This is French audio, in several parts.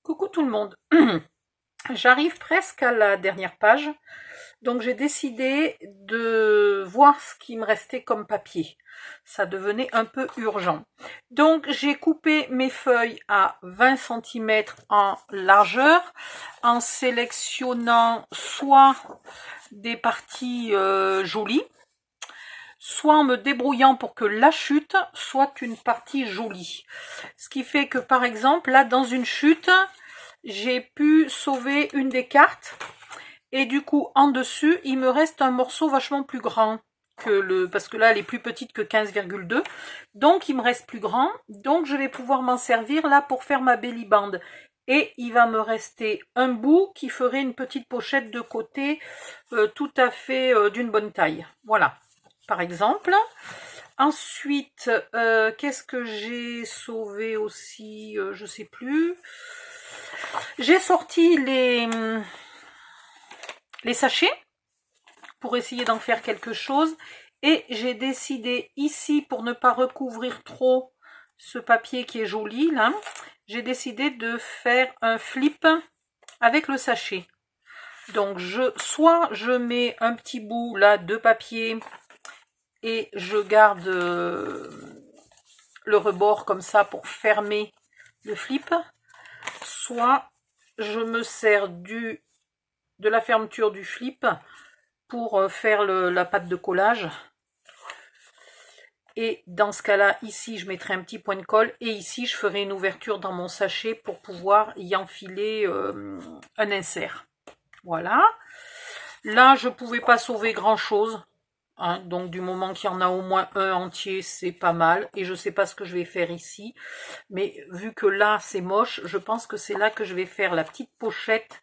Coucou tout le monde. J'arrive presque à la dernière page, donc j'ai décidé de voir ce qui me restait comme papier. Ça devenait un peu urgent. Donc j'ai coupé mes feuilles à 20 cm en largeur, en sélectionnant soit des parties jolies, soit en me débrouillant pour que la chute soit une partie jolie. Ce qui fait que par exemple, là dans une chute, j'ai pu sauver une des cartes et du coup en dessus il me reste un morceau vachement plus grand que parce que là elle est plus petite que 15,2, donc il me reste plus grand, donc je vais pouvoir m'en servir là pour faire ma belly band. Et il va me rester un bout qui ferait une petite pochette de côté tout à fait d'une bonne taille. Voilà, par exemple. Ensuite, qu'est-ce que j'ai sauvé aussi, je sais plus. J'ai sorti les sachets pour essayer d'en faire quelque chose. Et j'ai décidé ici, pour ne pas recouvrir trop ce papier qui est joli, là, j'ai décidé de faire un flip avec le sachet. Donc, soit je mets un petit bout là de papier et je garde le rebord comme ça pour fermer le flip, soit je me sers de la fermeture du flip pour faire la pâte de collage. Et dans ce cas-là, ici, je mettrai un petit point de colle et ici, je ferai une ouverture dans mon sachet pour pouvoir y enfiler un insert. Voilà. Là, je ne pouvais pas sauver grand-chose. Hein, donc du moment qu'il y en a au moins un entier, c'est pas mal. Et je ne sais pas ce que je vais faire ici. Mais vu que là, c'est moche, je pense que c'est là que je vais faire la petite pochette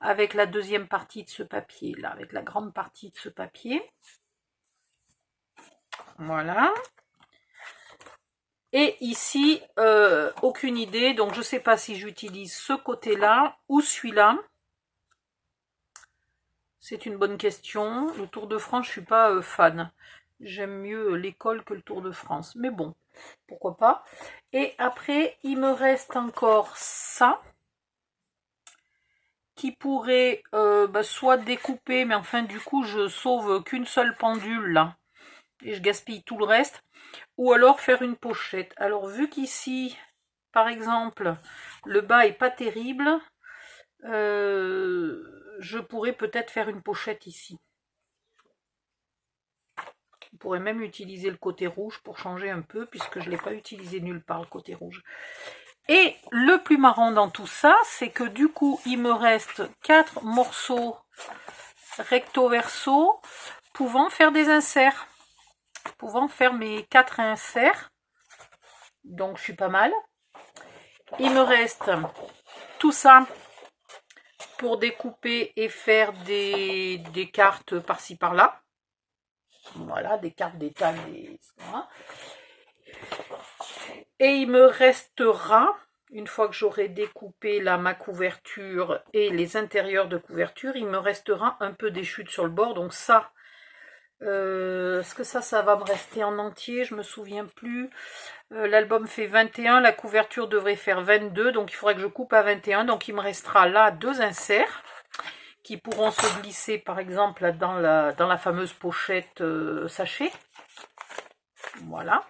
avec la deuxième partie de ce papier. Là, avec la grande partie de ce papier. Voilà. Et ici, aucune idée. Donc je ne sais pas si j'utilise ce côté-là ou celui-là. C'est une bonne question. Le Tour de France, je ne suis pas fan. J'aime mieux l'école que le Tour de France. Mais bon, pourquoi pas. Et après, il me reste encore ça. Qui pourrait soit découper, mais enfin du coup, je sauve qu'une seule pendule là. Et je gaspille tout le reste. Ou alors faire une pochette. Alors vu qu'ici, par exemple, le bas est pas terrible, je pourrais peut-être faire une pochette ici. On pourrait même utiliser le côté rouge pour changer un peu, puisque je ne l'ai pas utilisé nulle part le côté rouge. Et le plus marrant dans tout ça, c'est que du coup, il me reste 4 morceaux recto verso pouvant faire des inserts. Pouvant faire mes 4 inserts. Donc je suis pas mal. Il me reste tout ça pour découper et faire des cartes par-ci par-là. Voilà, des cartes d'étal, etc. Et il me restera, une fois que j'aurai découpé là ma couverture et les intérieurs de couverture, il me restera un peu des chutes sur le bord. Donc ça, est-ce que ça va me rester en entier? Je me souviens plus. L'album fait 21, la couverture devrait faire 22, donc il faudrait que je coupe à 21. Donc il me restera là 2 inserts qui pourront se glisser par exemple dans la fameuse pochette sachet. Voilà,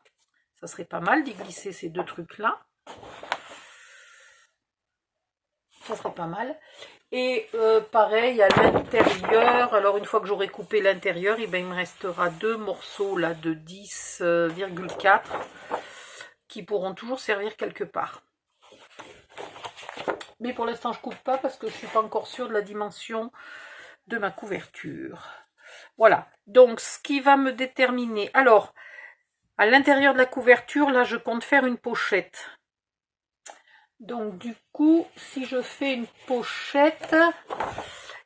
ça serait pas mal d'y glisser ces 2 trucs là. Ça serait pas mal. Et pareil à l'intérieur, alors une fois que j'aurai coupé l'intérieur, il me restera 2 morceaux là de 10,4 qui pourront toujours servir quelque part. Mais pour l'instant je coupe pas parce que je suis pas encore sûre de la dimension de ma couverture. Voilà, donc ce qui va me déterminer. Alors, à l'intérieur de la couverture, là je compte faire une pochette. Donc du coup, si je fais une pochette,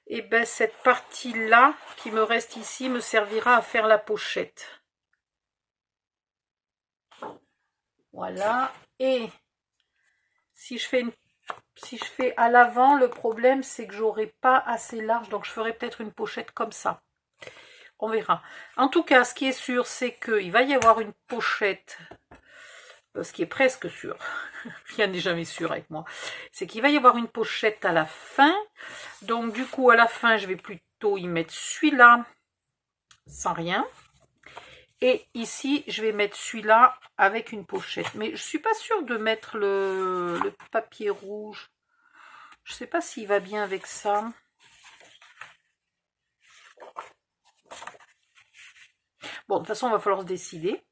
et cette partie-là qui me reste ici me servira à faire la pochette. Voilà. Et si je fais à l'avant, le problème c'est que j'aurai pas assez large, donc je ferai peut-être une pochette comme ça. On verra. En tout cas, ce qui est sûr, c'est qu'il va y avoir une pochette ce qui est presque sûr, rien n'est jamais sûr avec moi, c'est qu'il va y avoir une pochette à la fin. Donc du coup à la fin je vais plutôt y mettre celui-là sans rien. Et ici je vais mettre celui-là avec une pochette. Mais je suis pas sûre de mettre le papier rouge. Je sais pas s'il va bien avec ça. Bon, de toute façon, il va falloir se décider.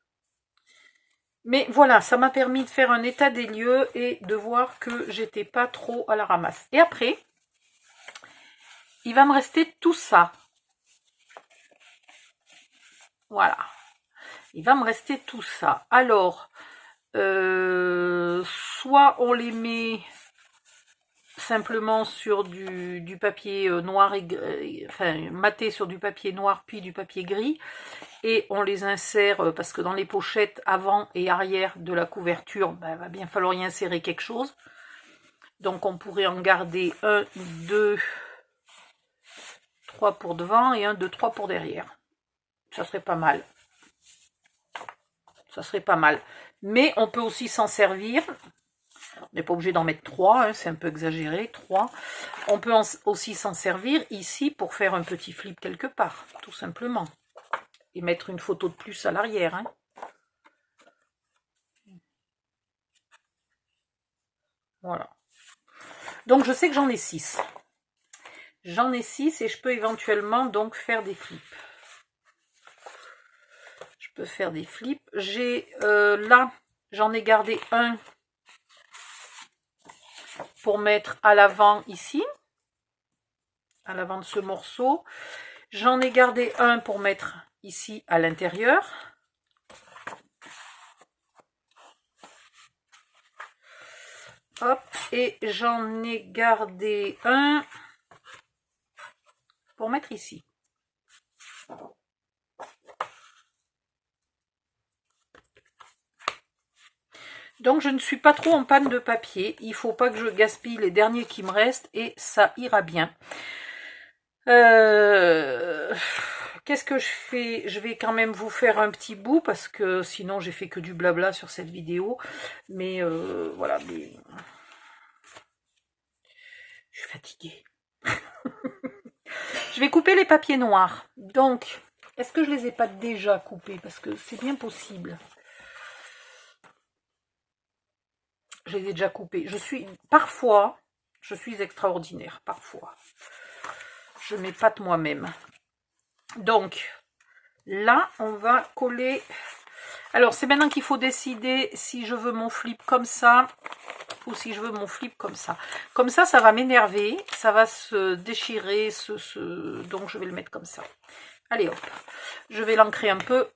Mais voilà, ça m'a permis de faire un état des lieux et de voir que j'étais pas trop à la ramasse. Et après, il va me rester tout ça. Voilà. Il va me rester tout ça. Alors, soit on les met simplement sur du papier noir, enfin maté sur du papier noir puis du papier gris, et on les insère, parce que dans les pochettes avant et arrière de la couverture, ben, il va bien falloir y insérer quelque chose. Donc on pourrait en garder 1, 2, 3 pour devant et 1, 2, 3 pour derrière. Ça serait pas mal. Ça serait pas mal. Mais on peut aussi s'en servir. On n'est pas obligé d'en mettre 3, hein, c'est un peu exagéré, 3. On peut aussi s'en servir ici pour faire un petit flip quelque part, tout simplement. Et mettre une photo de plus à l'arrière. Hein. Voilà. Donc je sais que j'en ai 6. J'en ai 6 et je peux éventuellement donc faire des flips. Je peux faire des flips. J'ai là, j'en ai gardé un pour mettre à l'avant ici, à l'avant de ce morceau. J'en ai gardé un pour mettre ici à l'intérieur. Hop, et j'en ai gardé un pour mettre ici. Donc je ne suis pas trop en panne de papier. Il ne faut pas que je gaspille les derniers qui me restent et ça ira bien. Qu'est-ce que je fais? Je vais quand même vous faire un petit bout parce que sinon j'ai fait que du blabla sur cette vidéo. Mais voilà, mais... je suis fatiguée. Je vais couper les papiers noirs. Donc, est-ce que je les ai pas déjà coupés? Parce que c'est bien possible. Je les ai déjà coupés. Parfois, je suis extraordinaire. Parfois. Je m'épate moi-même. Donc, là, on va coller... Alors, c'est maintenant qu'il faut décider si je veux mon flip comme ça ou si je veux mon flip comme ça. Comme ça, ça va m'énerver. Ça va se déchirer. Donc, je vais le mettre comme ça. Allez, hop. Je vais l'ancrer un peu.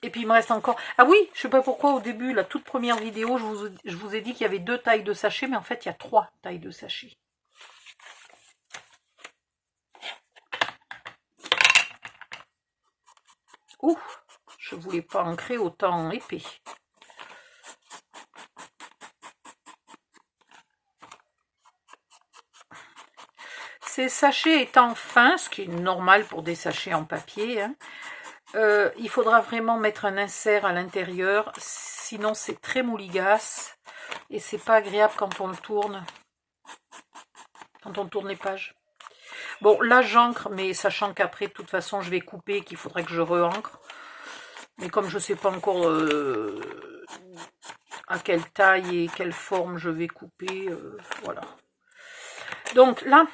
Et puis, il me reste encore... Ah oui, je ne sais pas pourquoi, au début, la toute première vidéo, je vous ai dit qu'il y avait 2 tailles de sachets. Mais en fait, il y a 3 tailles de sachets. Ouh, je ne voulais pas ancrer autant épais. Ces sachets étant fins, ce qui est normal pour des sachets en papier, hein, il faudra vraiment mettre un insert à l'intérieur, sinon c'est très mouligasse et c'est pas agréable quand on le tourne, les pages. Bon, là j'encre, mais sachant qu'après de toute façon je vais couper, qu'il faudrait que je re-encre. Mais comme je ne sais pas encore à quelle taille et quelle forme je vais couper, voilà. Donc là,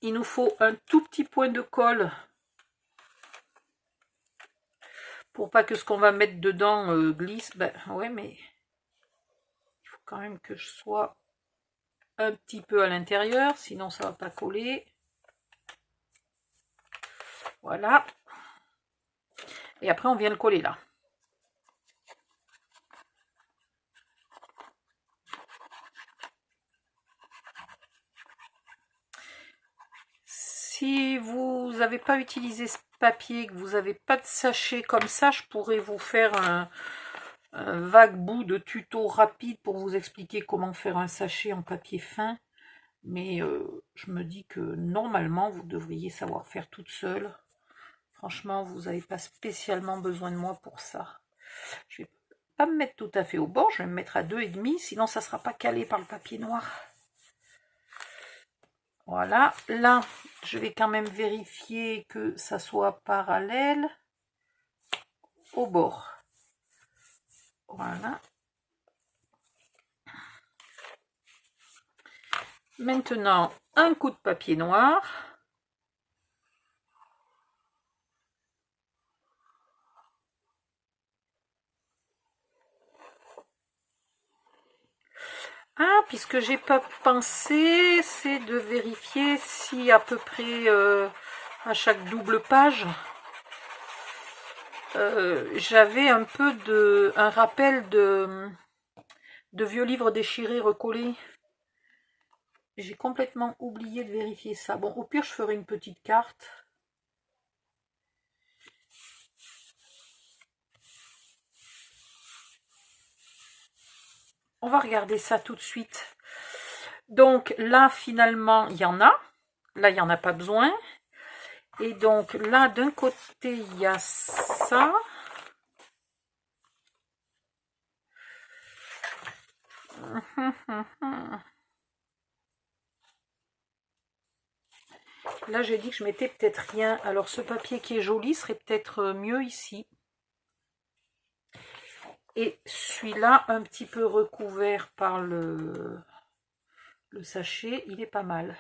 il nous faut un tout petit point de colle pour pas que ce qu'on va mettre dedans glisse. Ben ouais, mais il faut quand même que je sois un petit peu à l'intérieur, sinon ça va pas coller. Voilà. Et après, on vient le coller là. Si vous n'avez pas utilisé ce papier, que vous n'avez pas de sachet comme ça, je pourrais vous faire un vague bout de tuto rapide pour vous expliquer comment faire un sachet en papier fin. Mais je me dis que normalement, vous devriez savoir faire toute seule. Franchement, vous n'avez pas spécialement besoin de moi pour ça. Je vais pas me mettre tout à fait au bord, je vais me mettre à 2,5, sinon ça ne sera pas calé par le papier noir. Voilà, là, je vais quand même vérifier que ça soit parallèle au bord. Voilà. Maintenant, un coup de papier noir. Ah, puisque j'ai pas pensé, c'est de vérifier si à peu près à chaque double page, j'avais un peu un rappel de vieux livres déchirés recollés. J'ai complètement oublié de vérifier ça. Bon, au pire, je ferai une petite carte. On va regarder ça tout de suite. Donc là, finalement, il y en a. Là, il n'y en a pas besoin. Et donc là, d'un côté, il y a ça. Là, j'ai dit que je mettais peut-être rien. Alors, ce papier qui est joli serait peut-être mieux ici. Et celui-là, un petit peu recouvert par le sachet, il est pas mal.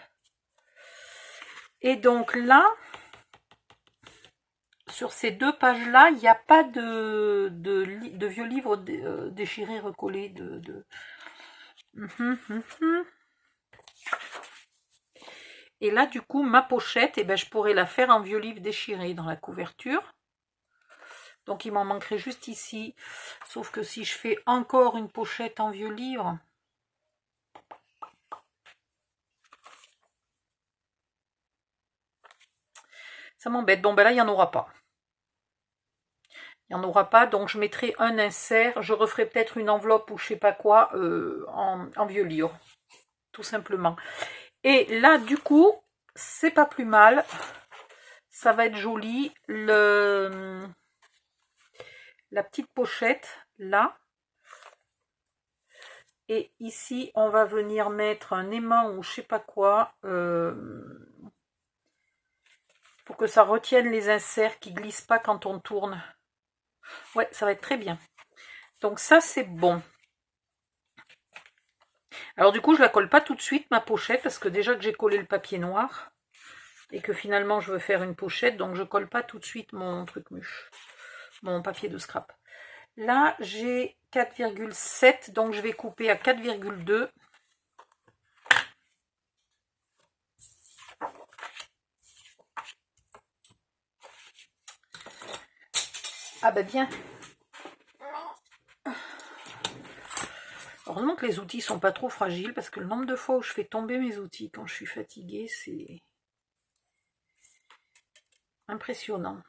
Et donc là, sur ces deux pages-là, il n'y a pas de vieux livres déchirés, recollés. Et là, du coup, ma pochette, eh ben, je pourrais la faire en vieux livre déchiré dans la couverture. Donc, il m'en manquerait juste ici. Sauf que si je fais encore une pochette en vieux livre, ça m'embête. Bon, ben là, il n'y en aura pas. Il n'y en aura pas, donc je mettrai un insert. Je referai peut-être une enveloppe ou je sais pas quoi en vieux livre. Tout simplement. Et là, du coup, c'est pas plus mal. Ça va être joli. La petite pochette, là. Et ici, on va venir mettre un aimant ou je sais pas quoi. Pour que ça retienne les inserts qui glissent pas quand on tourne. Ouais, ça va être très bien. Donc ça, c'est bon. Alors du coup, je la colle pas tout de suite, ma pochette, parce que déjà que j'ai collé le papier noir, et que finalement, je veux faire une pochette, donc je colle pas tout de suite mon truc mûche, mon papier de scrap. Là, j'ai 4,7, donc je vais couper à 4,2. Ah bah bien. Heureusement que les outils sont pas trop fragiles, parce que le nombre de fois où je fais tomber mes outils quand je suis fatiguée, c'est impressionnant.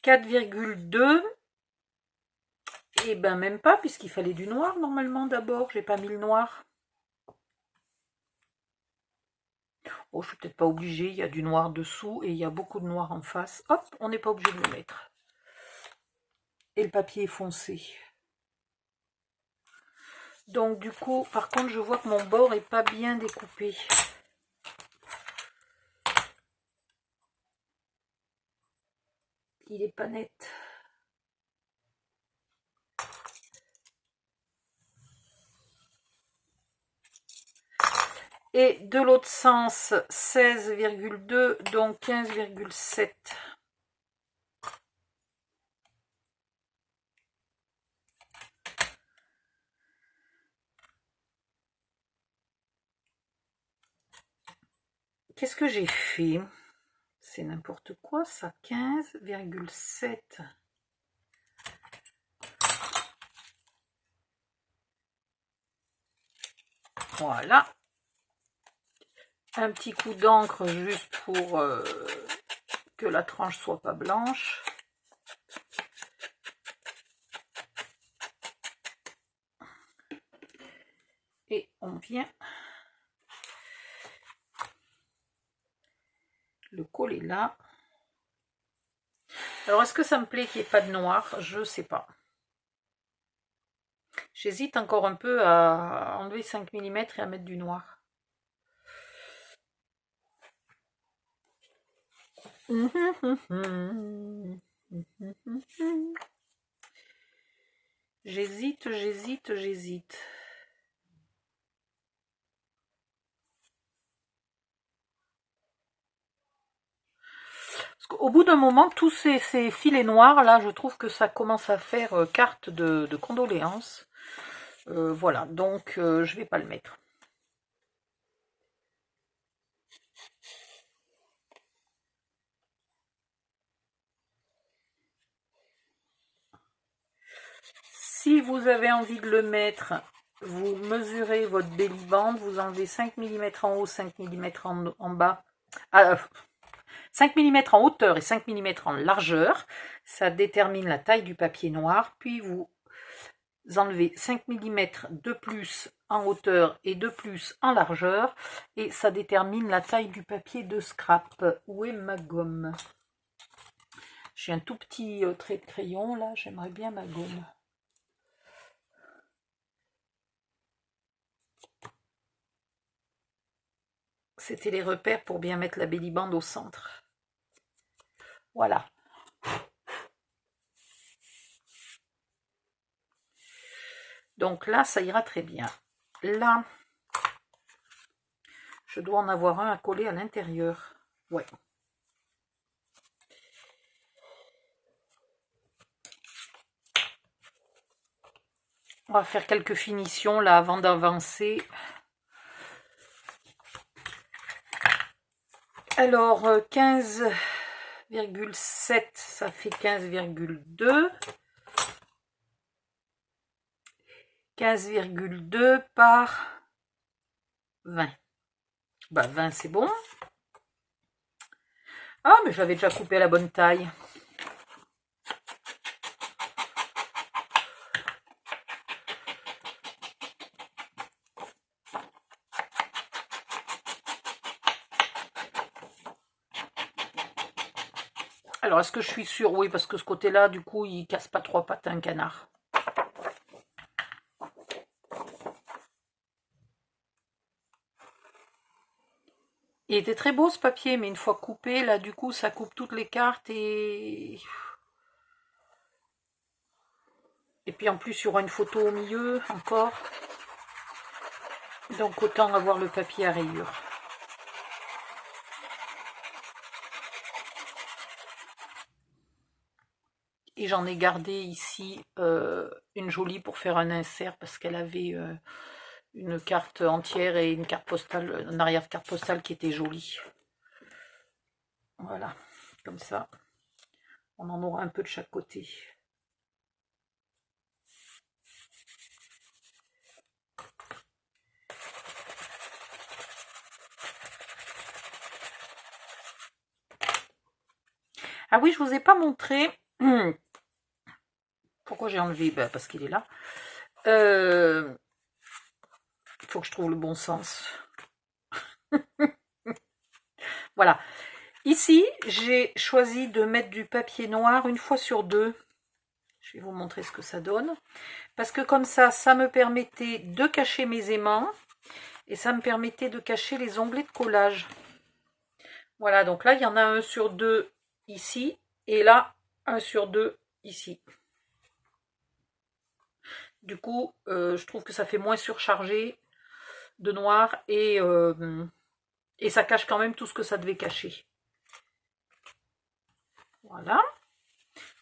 « 4,2 ». Et ben même pas, puisqu'il fallait du noir normalement d'abord. J'ai pas mis le noir. Oh, je suis peut-être pas obligée. Il y a du noir dessous et il y a beaucoup de noir en face. Hop, on n'est pas obligé de le mettre. Et le papier est foncé. Donc du coup, par contre, je vois que mon bord est pas bien découpé. Il est pas net. Et de l'autre sens, 16,2, donc 15,7. Qu'est-ce que j'ai fait? C'est n'importe quoi ça, 15,7. Voilà. Un petit coup d'encre juste pour que la tranche soit pas blanche. Et on vient le coller là. Alors, est-ce que ça me plaît qu'il n'y ait pas de noir? Je sais pas. J'hésite encore un peu à enlever 5 mm et à mettre du noir. J'hésite, j'hésite, j'hésite. Au bout d'un moment, tous ces filets noirs, là, je trouve que ça commence à faire carte de condoléances. Voilà, donc je vais pas le mettre. Si vous avez envie de le mettre, vous mesurez votre belly band, vous enlevez 5 mm en haut, 5 mm en bas. 5 mm en hauteur et 5 mm en largeur, ça détermine la taille du papier noir, puis vous enlevez 5 mm de plus en hauteur et de plus en largeur, et ça détermine la taille du papier de scrap. Où est ma gomme? J'ai un tout petit trait de crayon là, j'aimerais bien ma gomme. C'était les repères pour bien mettre la belly band au centre. Voilà. Donc là, ça ira très bien. Là, je dois en avoir un à coller à l'intérieur. Ouais. On va faire quelques finitions là avant d'avancer. Alors, 15,7, ça fait 15,2. 15,2 par 20. Bah, 20, c'est bon. Ah, mais j'avais déjà coupé à la bonne taille. Alors, est-ce que je suis sûre? Oui, parce que ce côté-là, du coup, il casse pas trois pattes à un canard. Il était très beau ce papier, mais une fois coupé, là, du coup, ça coupe toutes les cartes et... Et puis en plus, il y aura une photo au milieu, encore. Donc, autant avoir le papier à rayures. Et j'en ai gardé ici une jolie pour faire un insert parce qu'elle avait une carte entière et une carte postale, une arrière-carte postale qui était jolie. Voilà, comme ça, on en aura un peu de chaque côté. Ah oui, je vous ai pas montré. Pourquoi j'ai enlevé? Ben, parce qu'il est là. Il faut que je trouve le bon sens. Voilà. Ici, j'ai choisi de mettre du papier noir une fois sur deux. Je vais vous montrer ce que ça donne. Parce que comme ça, ça me permettait de cacher mes aimants. Et ça me permettait de cacher les onglets de collage. Voilà, donc là, il y en a un sur deux ici. Et là, un sur deux ici. Du coup, je trouve que ça fait moins surchargé de noir. Et ça cache quand même tout ce que ça devait cacher. Voilà.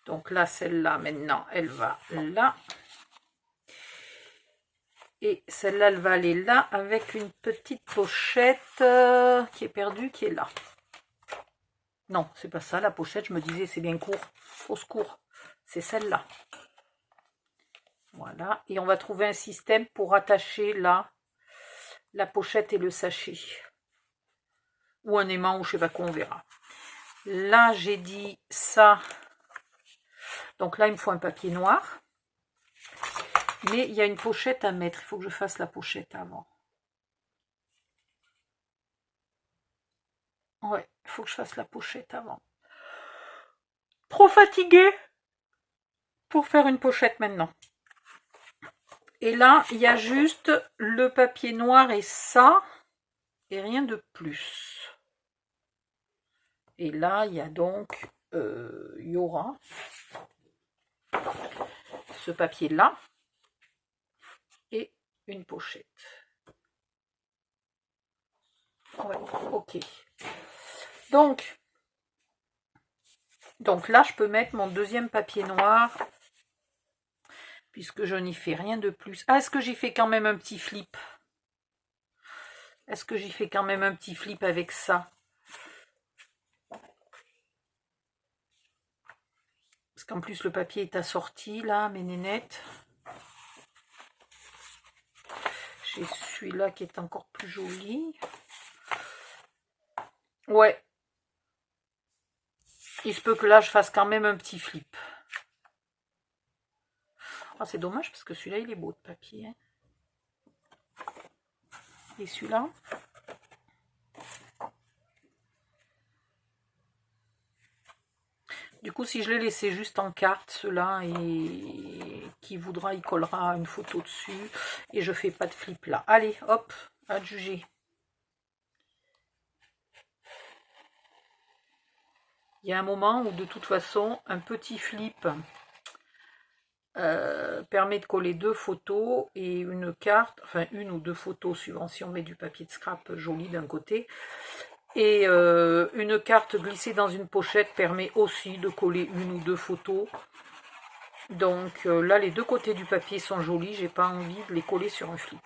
Donc là, celle-là, maintenant, elle va là. Et celle-là, elle va aller là avec une petite pochette qui est perdue, qui est là. Non, c'est pas ça, la pochette, je me disais, c'est bien court. Au secours. C'est celle-là. Voilà. Et on va trouver un système pour attacher là la pochette et le sachet. Ou un aimant, ou je sais pas quoi, on verra. Là, j'ai dit ça. Donc là, il me faut un papier noir. Mais il y a une pochette à mettre. Il faut que je fasse la pochette avant. Ouais, il faut que je fasse la pochette avant. Trop fatiguée pour faire une pochette maintenant. Et là, il y a juste le papier noir et ça, et rien de plus. Et là, il y a donc, il y aura ce papier-là et une pochette. Ouais, ok. Donc là, je peux mettre mon deuxième papier noir, puisque je n'y fais rien de plus. Ah, est-ce que j'y fais quand même un petit flip? Est-ce que j'y fais quand même un petit flip avec ça? Parce qu'en plus, le papier est assorti, là, mes nénettes. J'ai celui-là qui est encore plus joli. Ouais. Il se peut que là, je fasse quand même un petit flip. Oh, c'est dommage, parce que celui-là, il est beau de papier. Hein. Et celui-là? Du coup, si je l'ai laissé juste en carte, ceux-là, et qui voudra, il collera une photo dessus. Et je fais pas de flip là. Allez, hop, à juger. Il y a un moment où, de toute façon, un petit flip permet de coller 2 photos et une carte, enfin une ou 2 photos, suivant si on met du papier de scrap joli d'un côté. Et une carte glissée dans une pochette permet aussi de coller 1 ou 2 photos. Donc là, les 2 côtés du papier sont jolis, j'ai pas envie de les coller sur un flip.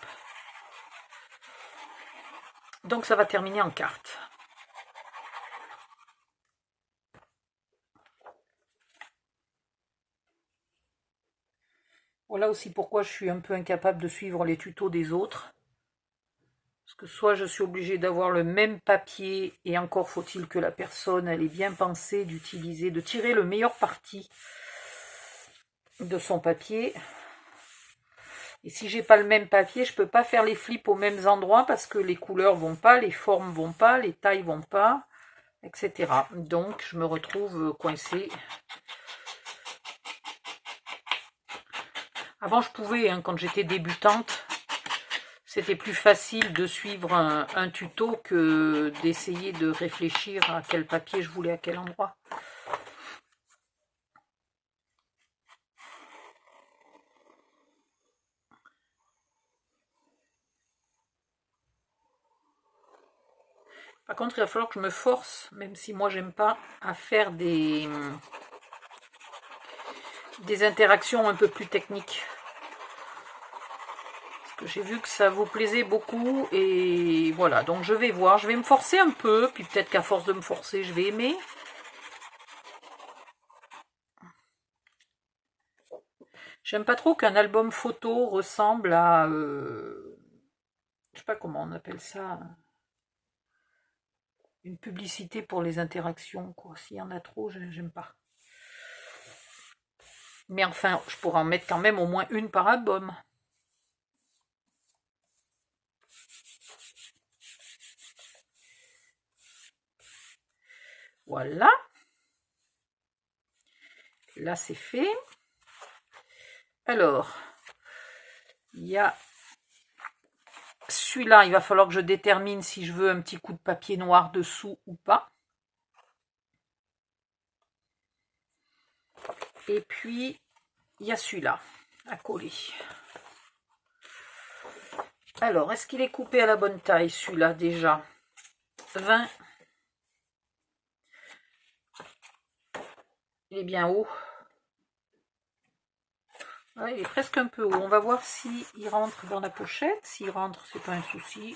Donc ça va terminer en carte. Voilà aussi pourquoi je suis un peu incapable de suivre les tutos des autres. Parce que soit je suis obligée d'avoir le même papier, et encore faut-il que la personne elle ait bien pensé d'utiliser, de tirer le meilleur parti de son papier. Et si j'ai pas le même papier, je peux pas faire les flips aux mêmes endroits parce que les couleurs vont pas, les formes vont pas, les tailles vont pas, etc. Donc je me retrouve coincée. Avant je pouvais, hein, quand j'étais débutante, c'était plus facile de suivre un tuto que d'essayer de réfléchir à quel papier je voulais à quel endroit. Par contre, il va falloir que je me force, même si moi j'aime pas, à faire des interactions un peu plus techniques. Parce que j'ai vu que ça vous plaisait beaucoup et voilà, donc je vais voir, je vais me forcer un peu, puis peut-être qu'à force de me forcer, je vais aimer. J'aime pas trop qu'un album photo ressemble à... je sais pas comment on appelle ça... Une publicité pour les interactions, quoi. S'il y en a trop, j'aime pas. Mais enfin, je pourrais en mettre quand même au moins une par album. Voilà. Là, c'est fait. Alors, il y a celui-là, il va falloir que je détermine si je veux un petit coup de papier noir dessous ou pas. Et puis, il y a celui-là à coller. Alors, est-ce qu'il est coupé à la bonne taille, celui-là, déjà? 20. Il est bien haut. Ouais, il est presque un peu haut. On va voir s'il rentre dans la pochette. S'il rentre, c'est pas un souci.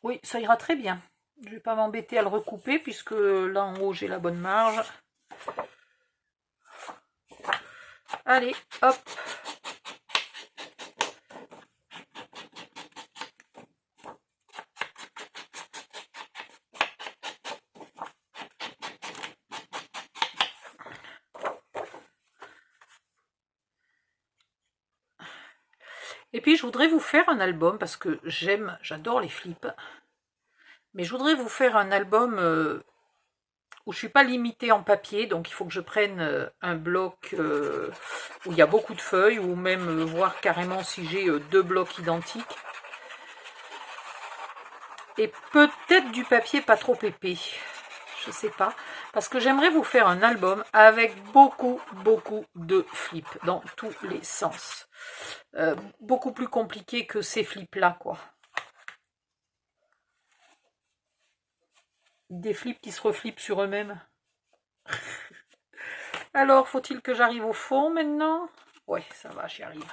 Oui, ça ira très bien. Je vais pas m'embêter à le recouper puisque là en haut j'ai la bonne marge. Allez, hop. puis je voudrais vous faire un album, parce que j'adore les flips. Mais je voudrais vous faire un album où je ne suis pas limitée en papier, donc il faut que je prenne un bloc où il y a beaucoup de feuilles, ou même voir carrément si j'ai 2 blocs identiques. Et peut-être du papier pas trop épais, je sais pas, parce que j'aimerais vous faire un album avec beaucoup de flips, dans tous les sens. Beaucoup plus compliqué que ces flips là, quoi. Des flips qui se reflippent sur eux-mêmes. Alors, faut-il que j'arrive au fond maintenant? Ouais, ça va, j'y arrive.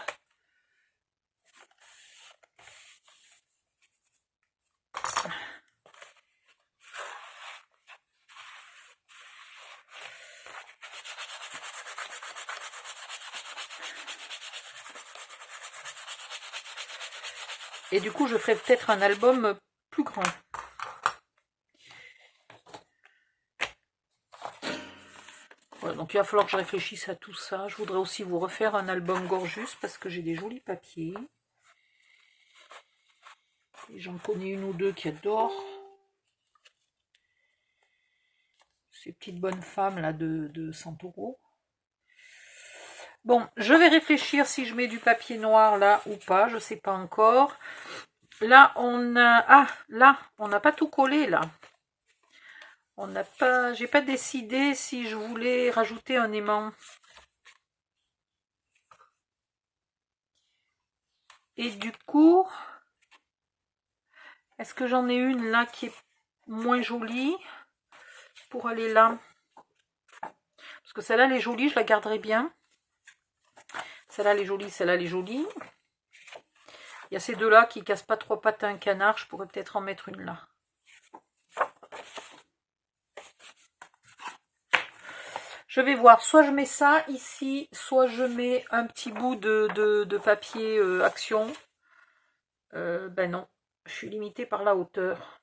Et du coup, je ferai peut-être un album plus grand. Voilà, donc il va falloir que je réfléchisse à tout ça. Je voudrais aussi vous refaire un album Gorgeous parce que j'ai des jolis papiers. Et j'en connais une ou deux qui adorent. Ces petites bonnes femmes là de 100 €. Bon, je vais réfléchir si je mets du papier noir là ou pas, je sais pas encore. Là, on a... Ah, là, on n'a pas tout collé là. On n'a pas... J'ai pas décidé si je voulais rajouter un aimant. Et du coup, est-ce que j'en ai une là qui est moins jolie pour aller là? Parce que celle-là, elle est jolie, je la garderai bien. Celle-là, elle est jolie, celle-là, elle est jolie. Il y a ces deux-là qui cassent pas trois pattes à un canard, je pourrais peut-être en mettre une là. Je vais voir, soit je mets ça ici, soit je mets un petit bout de papier action. Ben non, je suis limitée par la hauteur.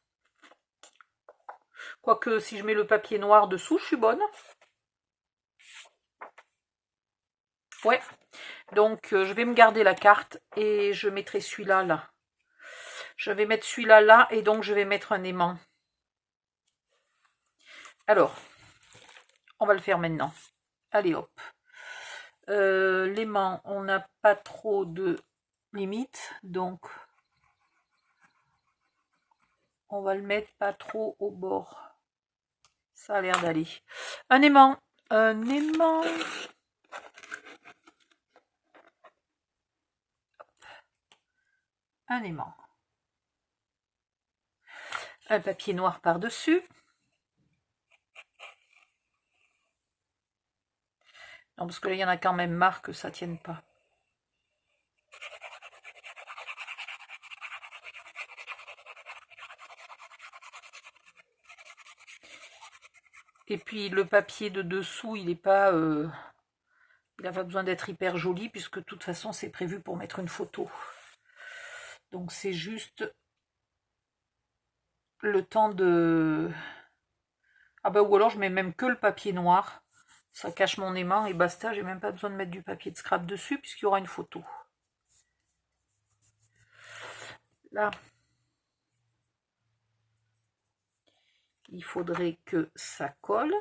Quoique si je mets le papier noir dessous, je suis bonne. Ouais, donc je vais me garder la carte et je mettrai celui-là là. Je vais mettre celui-là là et donc je vais mettre un aimant. Alors, on va le faire maintenant. Allez hop. L'aimant, on n'a pas trop de limites, donc on va le mettre pas trop au bord. Ça a l'air d'aller. Un aimant. Un aimant. Un aimant. Un papier noir par-dessus. Non, parce que là, il y en a quand même marre que ça tienne pas. Et puis le papier de dessous, il n'est pas... il n'a pas besoin d'être hyper joli, puisque de toute façon, c'est prévu pour mettre une photo. Donc c'est juste le temps de... Ah bah, ou alors je mets même que le papier noir. Ça cache mon aimant et basta, j'ai même pas besoin de mettre du papier de scrap dessus, puisqu'il y aura une photo. Là, il faudrait que ça colle.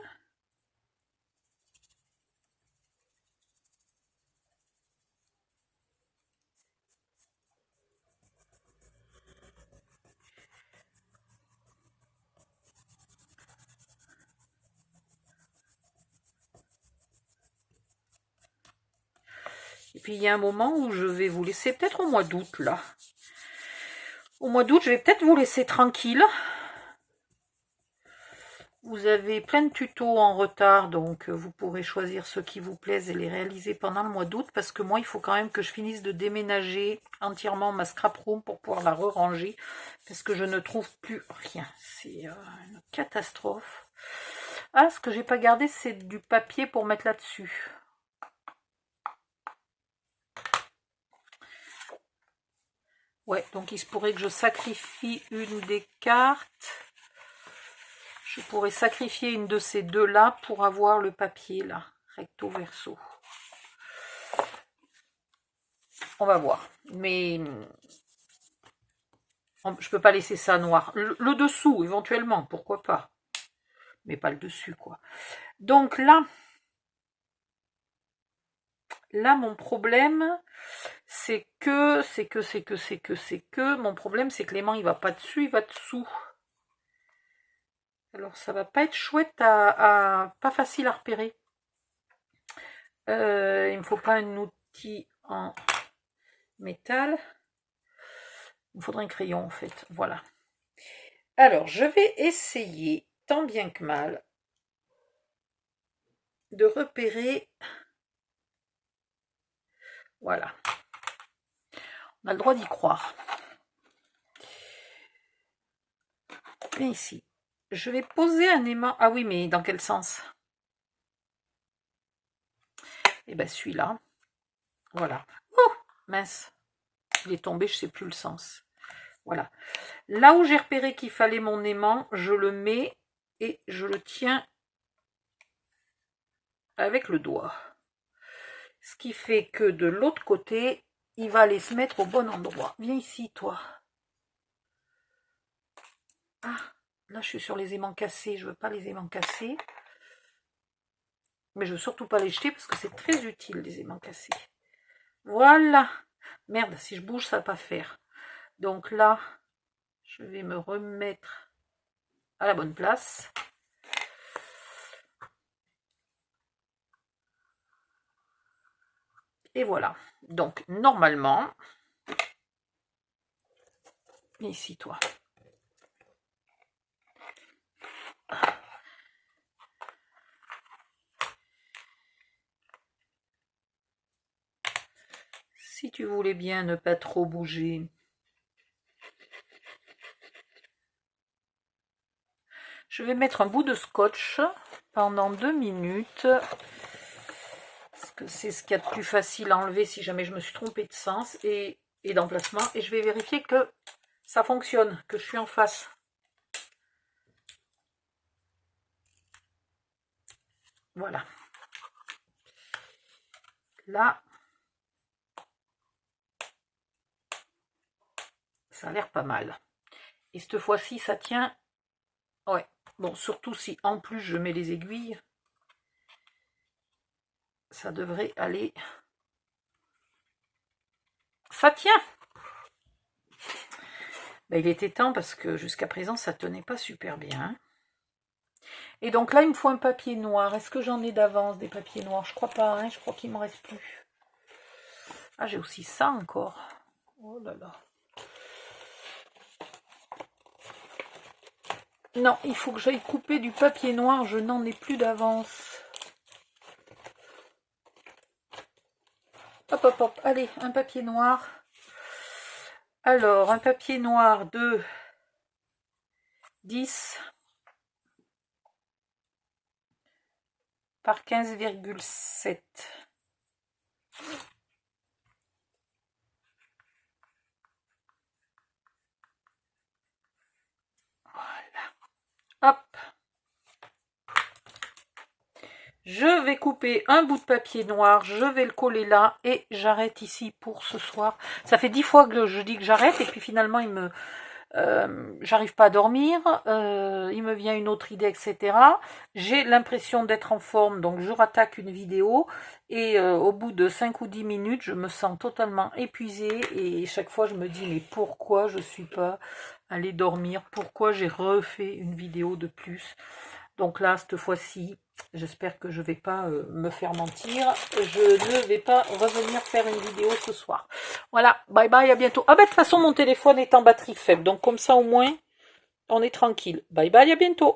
Et puis il y a un moment où je vais vous laisser, peut-être au mois d'août là. Au mois d'août, je vais peut-être vous laisser tranquille. Vous avez plein de tutos en retard, donc vous pourrez choisir ceux qui vous plaisent et les réaliser pendant le mois d'août, parce que moi, il faut quand même que je finisse de déménager entièrement ma scrap room pour pouvoir la re-ranger, parce que je ne trouve plus rien. C'est une catastrophe. Ah, ce que j'ai pas gardé, c'est du papier pour mettre là-dessus. Ouais, donc il se pourrait que je sacrifie une des cartes. Je pourrais sacrifier une de ces deux-là pour avoir le papier, là, recto verso. On va voir. Mais je peux pas laisser ça noir. Le dessous, éventuellement, pourquoi pas. Mais pas le dessus, quoi. Donc là, mon problème, c'est que, mon problème, c'est que l'aimant, il va pas dessus, il va dessous. Alors, ça va pas être chouette pas facile à repérer. Il me faut pas un outil en métal. Il me faudrait un crayon, en fait. Voilà. Alors, je vais essayer, tant bien que mal, de repérer. Voilà. On a le droit d'y croire. Et ici, je vais poser un aimant. Ah oui, mais dans quel sens? Eh bien, celui-là. Voilà. Oh, mince. Il est tombé, je ne sais plus le sens. Voilà. Là où j'ai repéré qu'il fallait mon aimant, je le mets et je le tiens avec le doigt. Ce qui fait que de l'autre côté, il va aller se mettre au bon endroit. Viens ici, toi. Ah, là, je suis sur les aimants cassés. Je ne veux pas les aimants cassés. Mais je ne veux surtout pas les jeter parce que c'est très utile, les aimants cassés. Voilà. Merde, si je bouge, ça ne va pas faire. Donc là, je vais me remettre à la bonne place. Et voilà. Donc, normalement, ici, toi. Si tu voulais bien ne pas trop bouger. Je vais mettre un bout de scotch pendant 2 minutes. Parce que c'est ce qu'il y a de plus facile à enlever si jamais je me suis trompée de sens et d'emplacement. Et je vais vérifier que ça fonctionne, que je suis en face. Voilà. Là, ça a l'air pas mal. Et cette fois-ci, ça tient. Ouais. Bon, surtout si en plus je mets les aiguilles, ça devrait aller. Ça tient. Ben, il était temps parce que jusqu'à présent, ça tenait pas super bien. Et donc là, il me faut un papier noir. Est-ce que j'en ai d'avance des papiers noirs? Je crois pas, hein, je crois qu'il ne m'en reste plus. Ah, j'ai aussi ça encore. Oh là là. Non, il faut que j'aille couper du papier noir. Je n'en ai plus d'avance. Hop, hop, hop. Allez, un papier noir. Alors, un papier noir de 10 par 15,7. Hop. Je vais couper un bout de papier noir, je vais le coller là et j'arrête ici pour ce soir. Ça fait 10 fois que je dis que j'arrête et puis finalement j'arrive pas à dormir, il me vient une autre idée, etc. J'ai l'impression d'être en forme, donc je rattaque une vidéo et au bout de 5 ou 10 minutes, je me sens totalement épuisée et chaque fois je me dis mais pourquoi je suis pas allée dormir, pourquoi j'ai refait une vidéo de plus. Donc là, cette fois-ci, j'espère que je ne vais pas me faire mentir. Je ne vais pas revenir faire une vidéo ce soir. Voilà, bye bye, à bientôt. Ah ben de toute façon, mon téléphone est en batterie faible. Donc comme ça, au moins, on est tranquille. Bye bye, à bientôt.